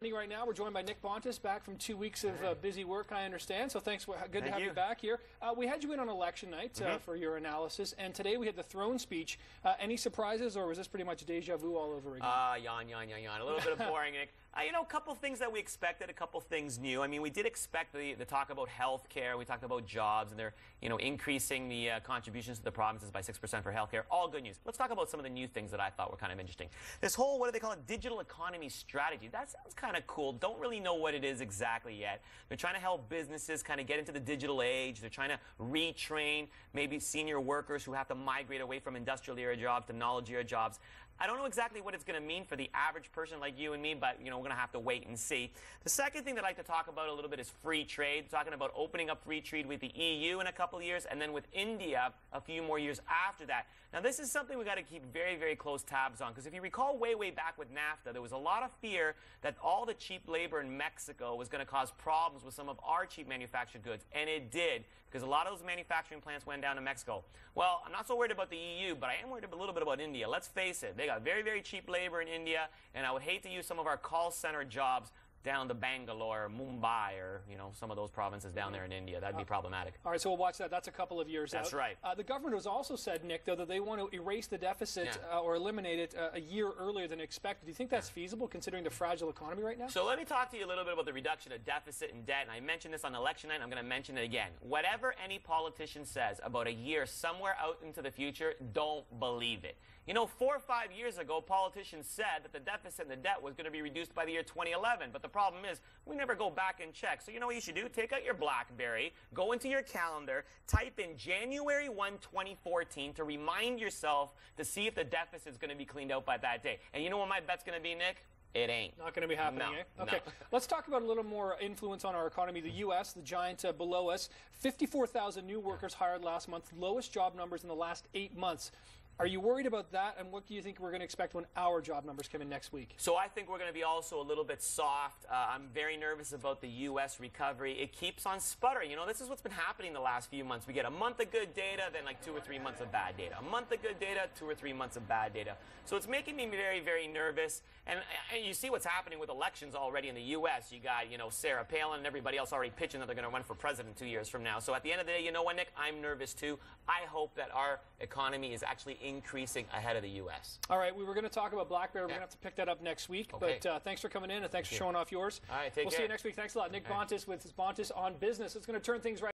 Right now, we're joined by Nick Bontis, back from 2 weeks of busy work, I understand. So thanks. Good to have you back here. We had you in on election night for your analysis, and today we had the throne speech. Any surprises, or was this pretty much deja vu all over again? Yawn. A little bit of boring, Nick. You know, a couple things that we expected, a couple things new. I mean, we did expect the talk about health care. We talked about jobs, and they're, increasing the contributions to the provinces by 6% for health care. All good news. Let's talk about some of the new things that I thought were kind of interesting. This whole, what do they call it, digital economy strategy. That sounds kind of cool. Don't really know what it is exactly yet. They're trying to help businesses kind of get into the digital age. They're trying to retrain maybe senior workers who have to migrate away from industrial era jobs to knowledge era jobs. I don't know exactly what it's going to mean for the average person like you and me, but we're going to have to wait and see. The second thing that I'd like to talk about a little bit is free trade. Talking about opening up free trade with the EU in a couple of years, and then with India a few more years after that. Now, this is something we've got to keep very, very close tabs on, because if you recall way back with NAFTA, there was a lot of fear that all the cheap labor in Mexico was going to cause problems with some of our cheap manufactured goods, and it did, because a lot of those manufacturing plants went down to Mexico. Well, I'm not so worried about the EU, but I am worried a little bit about India. Let's face it, they got very, very cheap labor in India, and I would hate to use some of our call center jobs down to Bangalore, Mumbai, or some of those provinces down there in India. That'd be problematic. All right, so we'll watch that. That's a couple of years out. That's right. The government has also said, Nick, though, that they want to erase the deficit or eliminate it a year earlier than expected. Do you think that's feasible, considering the fragile economy right now? So let me talk to you a little bit about the reduction of deficit and debt. And I mentioned this on election night, and I'm going to mention it again. Whatever any politician says about a year somewhere out into the future, don't believe it. 4 or 5 years ago, politicians said that the deficit and the debt was going to be reduced by the year 2011. But the problem is, we never go back and check. So you know what you should do? Take out your BlackBerry, go into your calendar, type in January 1, 2014 to remind yourself to see if the deficit is going to be cleaned out by that day. And you know what my bet's going to be, Nick? It ain't. Not going to be happening, Okay. No. Let's talk about a little more influence on our economy. The U.S., the giant below us, 54,000 new workers hired last month, lowest job numbers in the last 8 months. Are you worried about that, and what do you think we're going to expect when our job numbers come in next week? So I think we're going to be also a little bit soft. I'm very nervous about the U.S. recovery. It keeps on sputtering. This is what's been happening the last few months. We get a month of good data, then like 2 or 3 months of bad data. A month of good data, 2 or 3 months of bad data. So it's making me very, very nervous. And you see what's happening with elections already in the U.S. You got, Sarah Palin and everybody else already pitching that they're going to run for president 2 years from now. So at the end of the day, you know what, Nick? I'm nervous too. I hope that our economy is actually increasing ahead of the U.S. All right, we were going to talk about BlackBerry. We're going to have to pick that up next week. Okay. But thanks for coming in, and thanks for showing off yours. All right, take care. We'll see you next week. Thanks a lot. Nick Bontis with his Bontis on Business. It's going to turn things right.